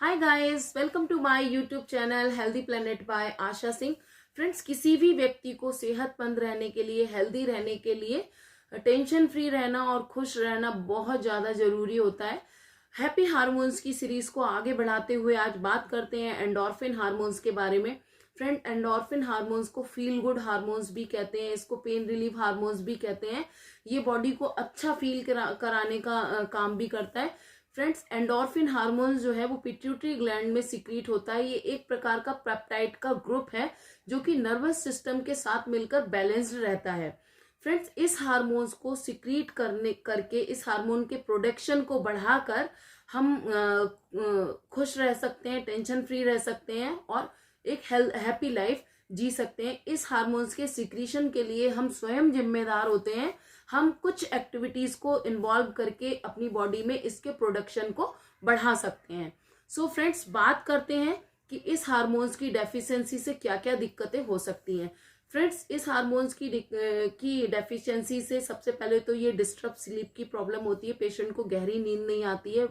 Hi guys, welcome to my YouTube channel healthy planet by Asha Singh. Friends, किसी भी व्यक्ति को सेहतमंद रहने के लिए, हेल्दी रहने के लिए, टेंशन फ्री रहना और खुश रहना बहुत ज़्यादा ज़रूरी होता है। हैप्पी हार्मोन्स की सीरीज को आगे बढ़ाते हुए आज बात करते हैं एंडोर्फिन हार्मोन्स के बारे में। फ्रेंड, एंडोर्फिन हार्मोन्स को फील गुड हार्मोन्स भी कहते हैं, इसको पेन रिलीफ हार्मोन्स भी कहते हैं। ये बॉडी को अच्छा फील कराने का काम भी करता है। फ्रेंड्स, एंडोर्फिन हार्मोन्स जो है वो पिट्यूटरी ग्लैंड में सिक्रीट होता है। ये एक प्रकार का पेप्टाइड का ग्रुप है जो कि नर्वस सिस्टम के साथ मिलकर बैलेंस्ड रहता है। फ्रेंड्स, इस हार्मोन्स को सिक्रीट करके इस हार्मोन के प्रोडक्शन को बढ़ाकर हम खुश रह सकते हैं, टेंशन फ्री रह सकते हैं और एक हैप्पी लाइफ जी सकते हैं। इस हार्मोन्स के सिक्रीशन के लिए हम स्वयं जिम्मेदार होते हैं। हम कुछ एक्टिविटीज को इन्वॉल्व करके अपनी बॉडी में इसके प्रोडक्शन को बढ़ा सकते हैं। सो फ्रेंड्स, बात करते हैं कि इस हार्मोन्स की डेफिशिएंसी से क्या क्या दिक्कतें हो सकती हैं। फ्रेंड्स, इस हार्मोन्स की डेफिशिएंसी से सबसे पहले तो ये डिस्टर्ब स्लीप की प्रॉब्लम होती है। पेशेंट को गहरी नींद नहीं आती है,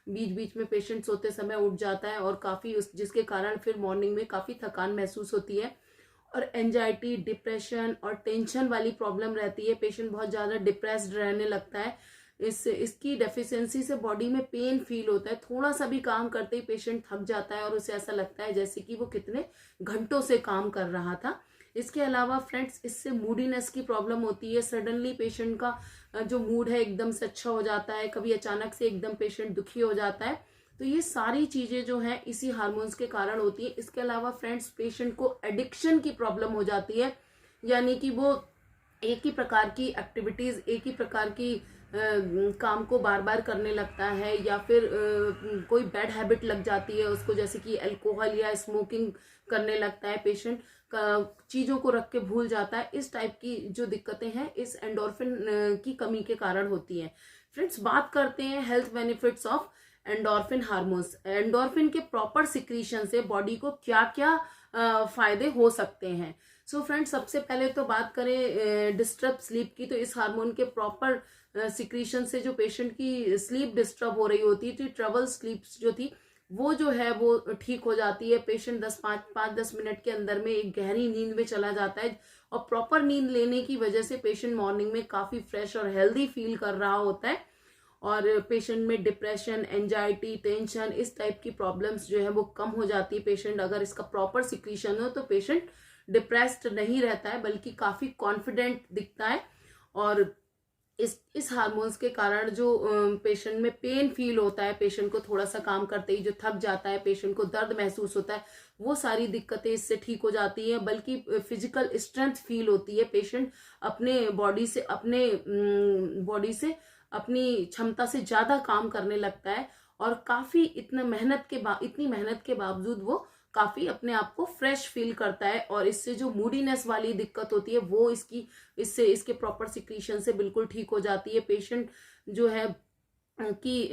बीच बीच में पेशेंट सोते समय उठ जाता है और काफी जिसके कारण फिर मॉर्निंग में काफी थकान महसूस होती है। और एंजाइटी, डिप्रेशन और टेंशन वाली प्रॉब्लम रहती है। पेशेंट बहुत ज़्यादा डिप्रेस्ड रहने लगता है। इसकी डेफिशिएंसी से बॉडी में पेन फील होता है। थोड़ा सा भी काम करते ही पेशेंट थक जाता है और उसे ऐसा लगता है जैसे कि वो कितने घंटों से काम कर रहा था। इसके अलावा फ्रेंड्स, इससे मूडीनेस की प्रॉब्लम होती है। सडनली पेशेंट का जो मूड है एकदम से अच्छा हो जाता है, कभी अचानक से एकदम पेशेंट दुखी हो जाता है। तो ये सारी चीजें जो हैं इसी हार्मोन्स के कारण होती है। इसके अलावा फ्रेंड्स, पेशेंट को एडिक्शन की प्रॉब्लम हो जाती है, यानी कि वो एक ही प्रकार की एक्टिविटीज, एक ही प्रकार की काम को बार बार करने लगता है, या फिर कोई बैड हैबिट लग जाती है उसको, जैसे कि अल्कोहल या स्मोकिंग करने लगता है पेशेंट, चीजों को रख के भूल जाता है। इस टाइप की जो दिक्कतें हैं इस एंडोर्फिन की कमी के कारण होती हैं। फ्रेंड्स, बात करते हैं health benefits of endorphin hormones. Endorphin के प्रॉपर सिक्रीशन से बॉडी को क्या क्या फायदे हो सकते हैं। सो फ्रेंड्स, सबसे पहले तो बात करें डिस्टर्ब स्लीप की, तो इस हार्मोन के प्रॉपर सिक्रीशन से जो पेशेंट की स्लीप डिस्टर्ब हो रही होती थी, ट्रबल स्लीप जो थी, वो जो है वो ठीक हो जाती है। पेशेंट 10 मिनट के अंदर में एक गहरी नींद में चला जाता है और प्रॉपर नींद लेने की वजह से पेशेंट मॉर्निंग में काफी फ्रेश और हेल्दी फील कर रहा होता है। और पेशेंट में डिप्रेशन, एंजाइटी, टेंशन, इस टाइप की प्रॉब्लम्स जो है वो कम हो जाती है। पेशेंट अगर इसका प्रॉपर सिक्रीशन हो तो पेशेंट डिप्रेस्ड नहीं रहता है, बल्कि काफी कॉन्फिडेंट दिखता है। और इस हार्मोन्स के कारण जो पेशेंट में पेन फील होता है, पेशेंट को थोड़ा सा काम करते ही जो थक जाता है, पेशेंट को दर्द महसूस होता है, वो सारी दिक्कतें इससे ठीक हो जाती हैं। बल्कि फिजिकल स्ट्रेंथ फील होती है। पेशेंट अपने बॉडी से अपनी क्षमता से ज्यादा काम करने लगता है और काफी इतनी मेहनत के बावजूद वो काफी अपने आप को फ्रेश फील करता है। और इससे जो मूडीनेस वाली दिक्कत होती है वो इसके प्रॉपर सिक्रीशन से बिल्कुल ठीक हो जाती है। पेशेंट जो है कि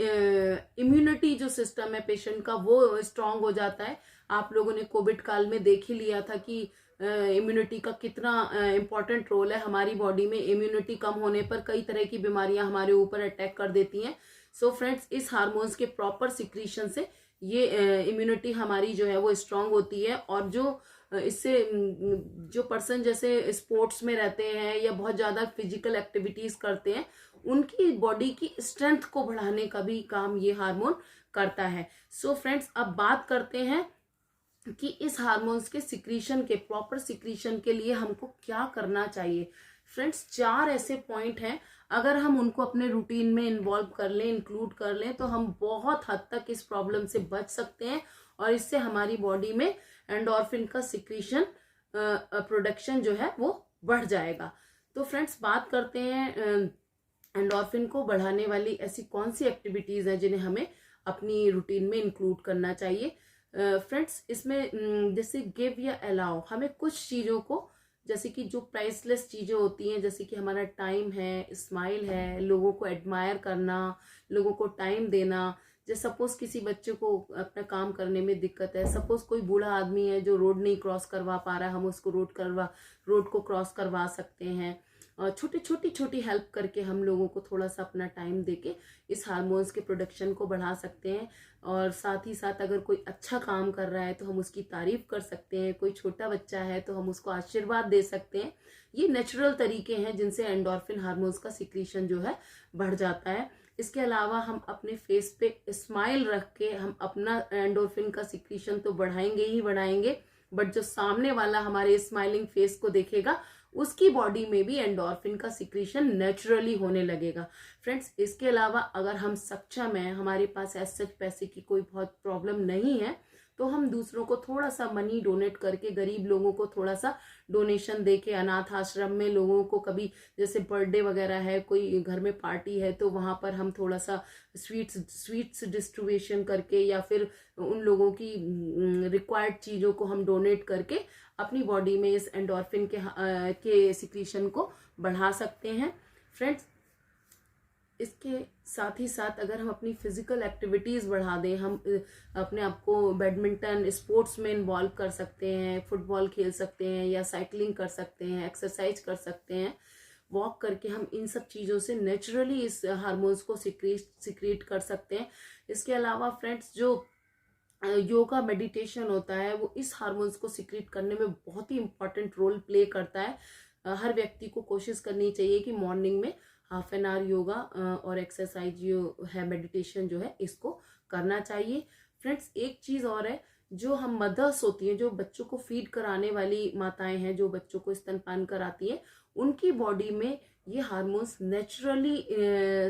इम्यूनिटी जो सिस्टम है पेशेंट का वो स्ट्रांग हो जाता है। आप लोगों ने कोविड काल में देख ही लिया था कि इम्यूनिटी का कितना इम्पोर्टेंट रोल है हमारी बॉडी में। इम्यूनिटी कम होने पर कई तरह की बीमारियां हमारे ऊपर अटैक कर देती हैं। सो फ्रेंड्स, इस हार्मोन्स के प्रॉपर सिक्रीशन से ये इम्यूनिटी हमारी जो है वो स्ट्रांग होती है। और जो इससे जो पर्सन जैसे स्पोर्ट्स में रहते हैं या बहुत ज्यादा फिजिकल एक्टिविटीज करते हैं, उनकी बॉडी की स्ट्रेंथ को बढ़ाने का भी काम ये हार्मोन करता है। सो फ्रेंड्स, अब बात करते हैं कि इस हार्मोन्स के सिक्रीशन के प्रॉपर सिक्रीशन के लिए हमको क्या करना चाहिए। फ्रेंड्स, 4 ऐसे पॉइंट हैं, अगर हम उनको अपने रूटीन में इन्वॉल्व कर लें, इंक्लूड कर लें, तो हम बहुत हद तक इस प्रॉब्लम से बच सकते हैं और इससे हमारी बॉडी में एंडोर्फिन का सिक्रीशन प्रोडक्शन जो है वो बढ़ जाएगा। तो फ्रेंड्स, बात करते हैं एंडोर्फिन को बढ़ाने वाली ऐसी कौन सी एक्टिविटीज हैं जिन्हें हमें अपनी रूटीन में इंक्लूड करना चाहिए। फ्रेंड्स, इसमें जैसे गिव या अलाउ, हमें कुछ चीज़ों को, जैसे कि जो प्राइसलेस चीज़ें होती हैं, जैसे कि हमारा टाइम है, स्माइल है, लोगों को एडमायर करना, लोगों को टाइम देना। जैसे सपोज किसी बच्चे को अपना काम करने में दिक्कत है, सपोज कोई बूढ़ा आदमी है जो रोड नहीं क्रॉस करवा पा रहा है, हम उसको रोड को क्रॉस करवा सकते हैं। छोटी छोटी हेल्प करके हम लोगों को थोड़ा सा अपना टाइम देके इस हार्मोन्स के प्रोडक्शन को बढ़ा सकते हैं। और साथ ही साथ अगर कोई अच्छा काम कर रहा है तो हम उसकी तारीफ कर सकते हैं, कोई छोटा बच्चा है तो हम उसको आशीर्वाद दे सकते हैं। ये नेचुरल तरीके हैं जिनसे एंडोर्फिन हार्मोन्स का सिक्रीशन जो है बढ़ जाता है। इसके अलावा हम अपने फेस पे स्माइल रख के हम अपना एंडोर्फिन का सिक्रीशन तो बढ़ाएंगे ही बढ़ाएंगे, बट जो सामने वाला हमारे स्माइलिंग फेस को देखेगा उसकी बॉडी में भी एंडोर्फिन का सिक्रीशन नेचुरली होने लगेगा। फ्रेंड्स, इसके अलावा अगर हम सक्षम हैं, हमारे पास ऐसे पैसे की कोई बहुत प्रॉब्लम नहीं है, तो हम दूसरों को थोड़ा सा मनी डोनेट करके, गरीब लोगों को थोड़ा सा डोनेशन देके, अनाथ आश्रम में लोगों को कभी जैसे बर्थडे वगैरह है, कोई घर में पार्टी है तो वहां पर हम थोड़ा सा स्वीट्स डिस्ट्रीब्यूशन करके या फिर उन लोगों की रिक्वायर्ड चीजों को हम डोनेट करके अपनी बॉडी में इस एंडोर्फिन के सिक्रीशन को बढ़ा सकते हैं। फ्रेंड्स, इसके साथ ही साथ अगर हम अपनी फिजिकल एक्टिविटीज बढ़ा दें, हम अपने आप को बैडमिंटन स्पोर्ट्स में इन्वॉल्व कर सकते हैं, फुटबॉल खेल सकते हैं या साइकिलिंग कर सकते हैं, एक्सरसाइज कर सकते हैं, वॉक करके हम इन सब चीज़ों से नेचुरली इस हार्मोन्स को सिक्रीट कर सकते हैं। इसके अलावा फ्रेंड्स, जो योगा मेडिटेशन होता है वो इस हार्मोन्स को सिक्रीट करने में बहुत ही इंपॉर्टेंट रोल प्ले करता है। हर व्यक्ति को कोशिश करनी चाहिए कि मॉर्निंग में हाफ एन आवर योगा और एक्सरसाइज जो है, मेडिटेशन जो है, इसको करना चाहिए। फ्रेंड्स, एक चीज और है, जो हम मदर्स होती हैं, जो बच्चों को फीड कराने वाली माताएं हैं, जो बच्चों को स्तनपान कराती हैं, उनकी बॉडी में ये हार्मोन्स नेचुरली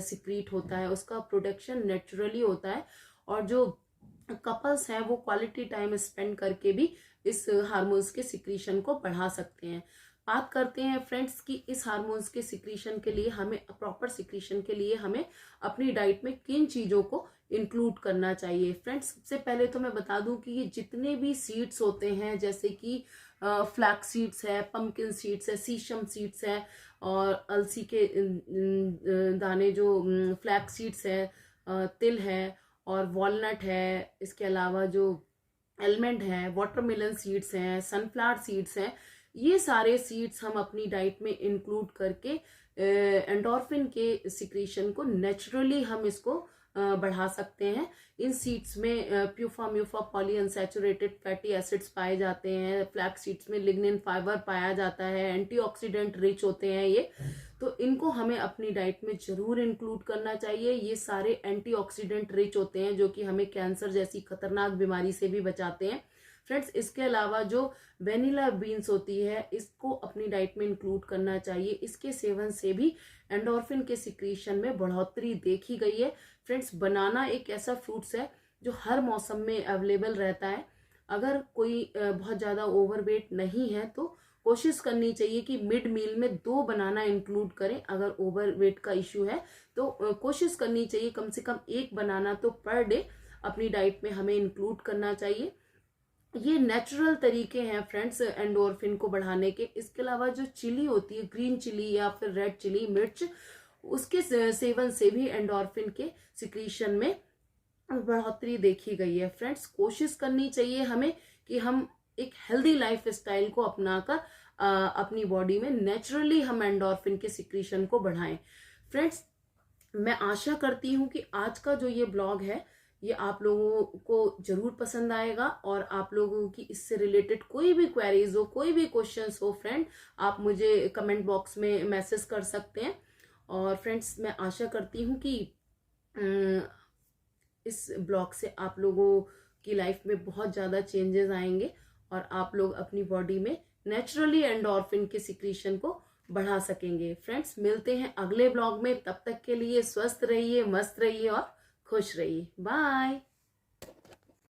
सिक्रीट होता है, उसका प्रोडक्शन नेचुरली होता है। और जो कपल्स हैं वो क्वालिटी टाइम स्पेंड करके भी इस हार्मोन्स के सिक्रीशन को बढ़ा सकते हैं। बात करते हैं फ्रेंड्स कि इस हार्मोन्स के सिक्रीशन के लिए, हमें प्रॉपर सिक्रीशन के लिए हमें अपनी डाइट में किन चीज़ों को इंक्लूड करना चाहिए। फ्रेंड्स, सबसे पहले तो मैं बता दूं कि ये जितने भी सीड्स होते हैं, जैसे कि फ्लैक्स सीड्स है, पंपकिन सीड्स है, सीशम सीड्स है, और अलसी के दाने जो फ्लैक्स सीड्स है, तिल है और वॉलनट है, इसके अलावा जो एलमंड है, वाटरमेलन सीड्स हैं, सनफ्लावर सीड्स हैं, ये सारे सीड्स हम अपनी डाइट में इंक्लूड करके एंडोर्फिन के सिक्रीशन को नेचुरली हम इसको बढ़ा सकते हैं। इन सीड्स में PUFA MUFA polyunsaturated fatty acids पाए जाते हैं, फ्लैक्स सीड्स में लिग्निन फाइबर पाया जाता है, एंटीऑक्सीडेंट रिच होते हैं ये, तो इनको हमें अपनी डाइट में जरूर इंक्लूड करना चाहिए। ये सारे एंटीऑक्सीडेंट रिच होते हैं जो कि हमें कैंसर जैसी खतरनाक बीमारी से भी बचाते हैं। फ्रेंड्स, इसके अलावा जो वेनिला बीन्स होती है, इसको अपनी डाइट में इंक्लूड करना चाहिए। इसके सेवन से भी एंडोर्फिन के सिक्रीशन में बढ़ोतरी देखी गई है। फ्रेंड्स, बनाना एक ऐसा फ्रूट्स है जो हर मौसम में अवेलेबल रहता है। अगर कोई बहुत ज़्यादा ओवरवेट नहीं है तो कोशिश करनी चाहिए कि मिड मील में 2 बनाना इंक्लूड करें। अगर ओवरवेट का इश्यू है तो कोशिश करनी चाहिए कम से कम 1 बनाना तो पर डे अपनी डाइट में हमें इंक्लूड करना चाहिए। ये नेचुरल तरीके हैं फ्रेंड्स एंडोर्फिन को बढ़ाने के। इसके अलावा जो चिली होती है, ग्रीन चिली या फिर रेड चिली मिर्च, उसके सेवन से भी एंडोर्फिन के सिक्रीशन में बढ़ोतरी देखी गई है। फ्रेंड्स, कोशिश करनी चाहिए हमें कि हम एक हेल्दी लाइफ स्टाइल को अपनाकर अपनी बॉडी में नेचुरली हम एंडोर्फिन के सिक्रीशन को बढ़ाएं। फ्रेंड्स, मैं आशा करती हूँ कि आज का जो ये ब्लॉग है ये आप लोगों को जरूर पसंद आएगा, और आप लोगों की इससे रिलेटेड कोई भी क्वेरीज हो, कोई भी क्वेश्चंस हो फ्रेंड, आप मुझे कमेंट बॉक्स में मैसेज कर सकते हैं। और फ्रेंड्स, मैं आशा करती हूँ कि इस ब्लॉग से आप लोगों की लाइफ में बहुत ज़्यादा चेंजेस आएंगे और आप लोग अपनी बॉडी में नेचुरली एंडोर्फिन के सिक्रीशन को बढ़ा सकेंगे। फ्रेंड्स, मिलते हैं अगले ब्लॉग में। तब तक के लिए स्वस्थ रहिए, मस्त रहिए और खुश रहिए। बाय।